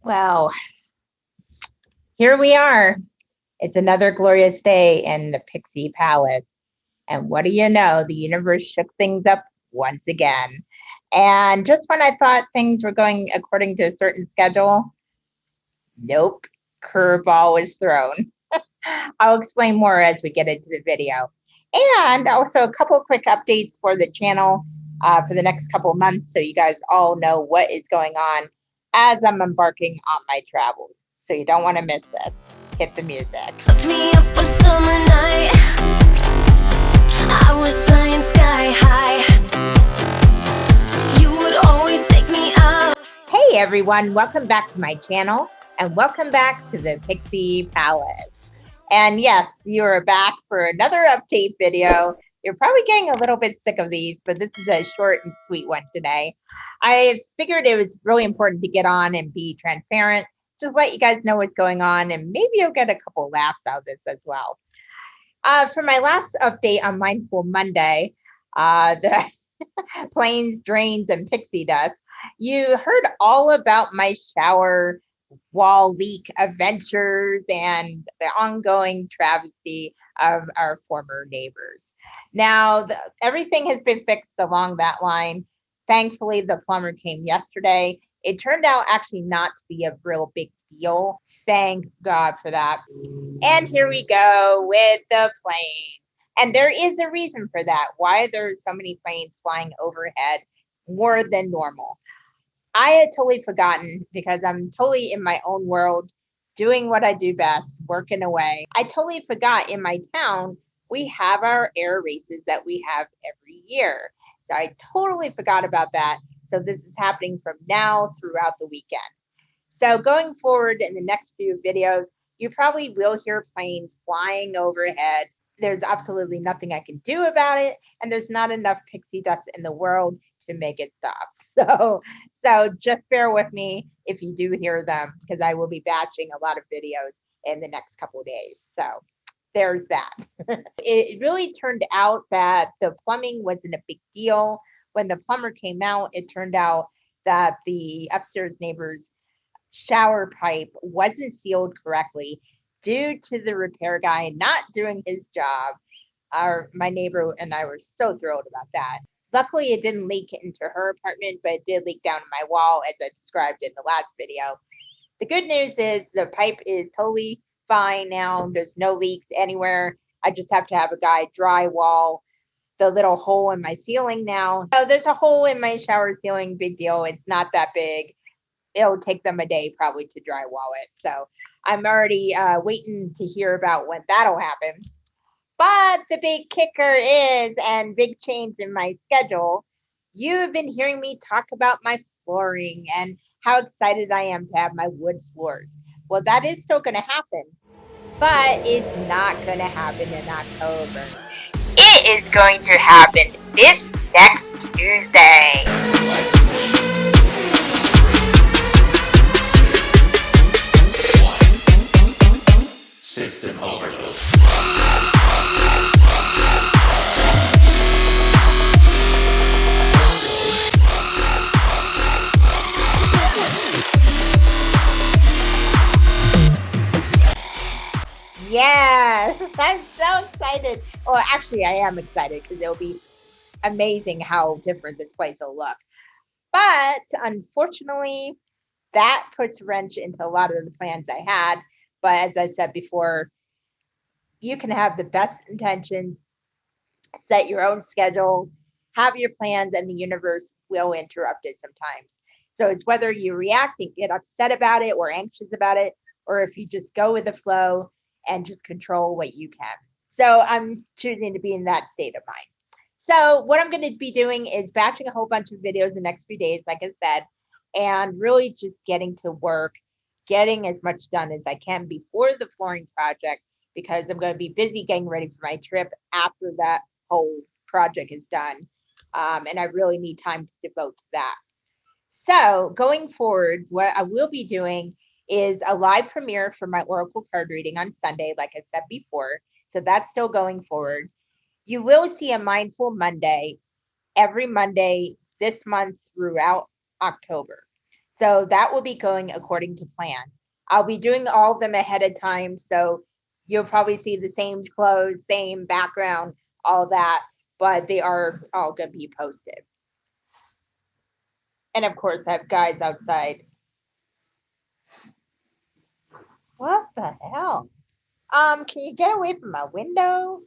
Well, here we are. It's another glorious day in the Pixie Palace. And what do you know? The universe shook things up once again. And just when I thought things were going according to a certain schedule, nope, curveball was thrown. I'll explain more as we get into the video. And also a couple quick updates for the channel for the next couple of months so you guys all know what is going on as I'm embarking on my travels. So you don't want to miss this. Hit the music. Hooked me up one summer night. I was flying sky high. You would always take me out. Hey everyone, welcome back to my channel and welcome back to the Pixie Palace. And yes, you're back for another update video. You're probably getting a little bit sick of these, but this is a short and sweet one today. I figured it was really important to get on and be transparent, just let you guys know what's going on, and maybe you'll get a couple laughs out of this as well. For my last update on Mindful Monday, the planes, drains, and pixie dust, you heard all about my shower wall leak adventures and the ongoing travesty of our former neighbors. Now, everything has been fixed along that line. Thankfully, the plumber came yesterday. It turned out actually not to be a real big deal. Thank God for that. And here we go with the planes. And there is a reason for that, why there's so many planes flying overhead more than normal. I had totally forgotten because I'm totally in my own world, doing what I do best, working away. I totally forgot in my town, we have our air races that we have every year. So I totally forgot about that. So this is happening from now throughout the weekend. So going forward in the next few videos, you probably will hear planes flying overhead. There's absolutely nothing I can do about it, and there's not enough pixie dust in the world to make it stop. So just bear with me if you do hear them, because I will be batching a lot of videos in the next couple of days. So there's that. It really turned out that the plumbing wasn't a big deal. When the plumber came out, it turned out that the upstairs neighbor's shower pipe wasn't sealed correctly due to the repair guy not doing his job. My neighbor and I were so thrilled about that. Luckily, it didn't leak into her apartment, but it did leak down my wall, as I described in the last video. The good news is the pipe is totally fine now. There's no leaks anywhere. I just have to have a guy drywall the little hole in my ceiling now. So there's a hole in my shower ceiling, big deal. It's not that big. It'll take them a day probably to drywall it. So I'm already waiting to hear about when that'll happen. But the big kicker is, and big change in my schedule, you have been hearing me talk about my flooring and how excited I am to have my wood floors. Well, that is still going to happen, but it's not going to happen in October. It is going to happen this next Tuesday. System overload. Yes, I'm so excited. Well, actually, I am excited because it'll be amazing how different this place will look. But unfortunately, that puts a wrench into a lot of the plans I had. But as I said before, you can have the best intentions, set your own schedule, have your plans, and the universe will interrupt it sometimes. So it's whether you react and get upset about it or anxious about it, or if you just go with the flow and just control what you can. So I'm choosing to be in that state of mind. So what I'm going to be doing is batching a whole bunch of videos the next few days, like I said, and really just getting to work, getting as much done as I can before the flooring project, because I'm going to be busy getting ready for my trip after that whole project is done. And I really need time to devote to that. So going forward, what I will be doing is a live premiere for my Oracle card reading on Sunday, like I said before. So that's still going forward. You will see a Mindful Monday every Monday this month throughout October. So that will be going according to plan. I'll be doing all of them ahead of time. So you'll probably see the same clothes, same background, all that, but they are all going to be posted. And of course, I have guides outside. What the hell? Can you get away from my window?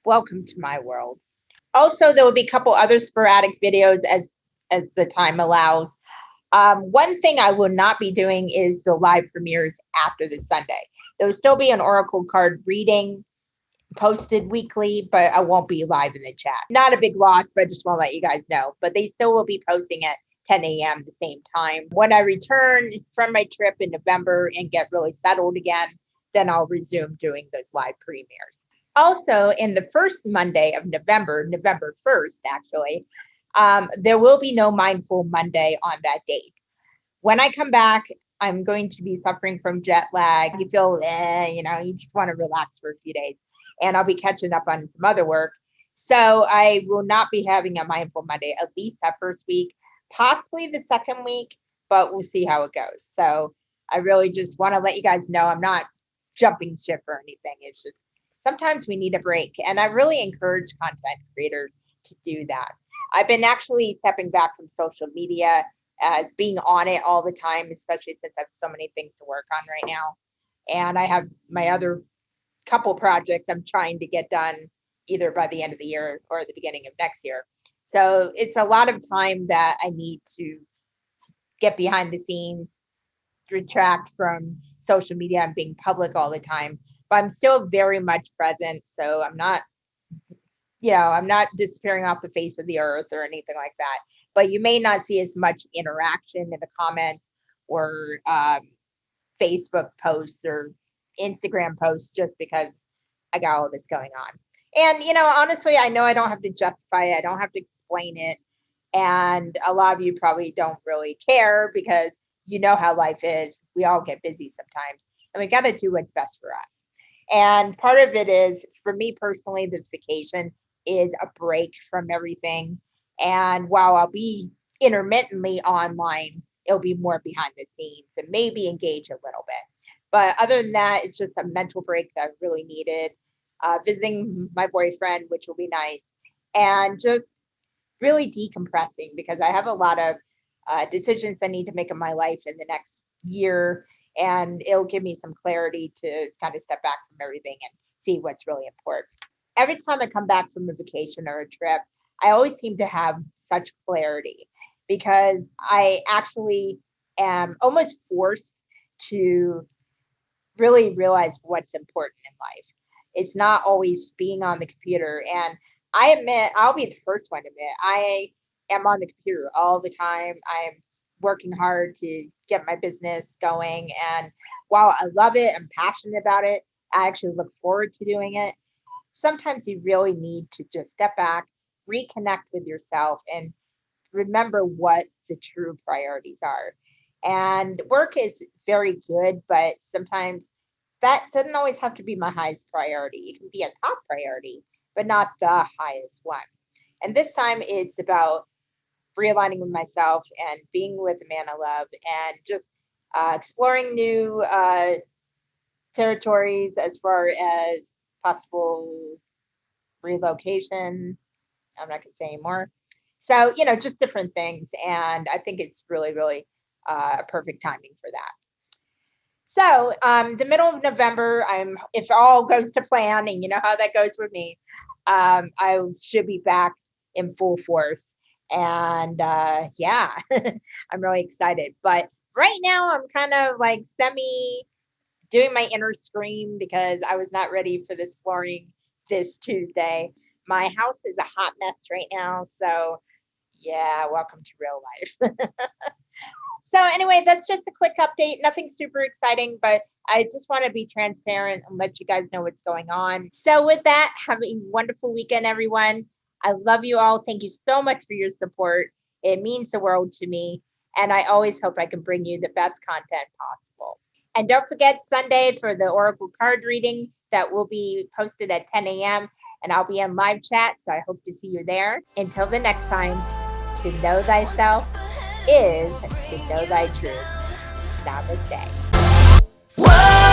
Welcome to my world. Also, there will be a couple other sporadic videos as the time allows. One thing I will not be doing is the live premieres after the Sunday. There will still be an oracle card reading posted weekly, but I won't be live in the chat. Not a big loss, but I just want to let you guys know. But they still will be posting at 10 a.m. the same time. When I return from my trip in November and get really settled again, then I'll resume doing those live premieres. Also, in the first Monday of November, November 1st, actually, there will be no Mindful Monday on that date. When I come back, I'm going to be suffering from jet lag. You feel, you just want to relax for a few days. And I'll be catching up on some other work. So I will not be having a Mindful Monday, at least that first week, possibly the second week, but we'll see how it goes. So I really just want to let you guys know I'm not jumping ship or anything. It's just sometimes we need a break. And I really encourage content creators to do that. I've been actually stepping back from social media as being on it all the time, especially since I have so many things to work on right now. And I have my other couple projects I'm trying to get done either by the end of the year or the beginning of next year. So it's a lot of time that I need to get behind the scenes, retract from social media and being public all the time. But I'm still very much present. So I'm not disappearing off the face of the earth or anything like that. But you may not see as much interaction in the comments or Facebook posts or Instagram posts just because I got all this going on. And, honestly, I know I don't have to justify it. I don't have to explain it. And a lot of you probably don't really care because you know how life is. We all get busy sometimes and we got to do what's best for us. And part of it is, for me personally, this vacation is a break from everything. And while I'll be intermittently online, it'll be more behind the scenes and maybe engage a little bit. But other than that, it's just a mental break that I really needed. Visiting my boyfriend, which will be nice, and just really decompressing because I have a lot of decisions I need to make in my life in the next year. And it'll give me some clarity to kind of step back from everything and see what's really important. Every time I come back from a vacation or a trip, I always seem to have such clarity because I actually am almost forced to really realize what's important in life. It's not always being on the computer. And I admit, I'll be the first one to admit, I am on the computer all the time. I'm working hard to get my business going. And while I love it, I'm passionate about it, I actually look forward to doing it. Sometimes you really need to just step back, reconnect with yourself, and remember what the true priorities are. And work is very good, but sometimes that doesn't always have to be my highest priority. It can be a top priority, but not the highest one. And this time it's about realigning with myself and being with the man I love and just exploring new territories as far as possible relocation. I'm not going to say anymore. So, just different things. And I think it's really, really perfect timing for that. So the middle of November, if all goes to plan, and you know how that goes with me, I should be back in full force. And yeah, I'm really excited. But right now, I'm kind of like doing my inner scream because I was not ready for this flooring this Tuesday. My house is a hot mess right now. So yeah, welcome to real life. So anyway, that's just a quick update. Nothing super exciting, but I just want to be transparent and let you guys know what's going on. So with that, have a wonderful weekend, everyone. I love you all. Thank you so much for your support. It means the world to me. And I always hope I can bring you the best content possible. And don't forget Sunday for the Oracle card reading that will be posted at 10 a.m. And I'll be in live chat. So I hope to see you there. Until the next time. to know thyself is to know thy truth. Namaste. Whoa.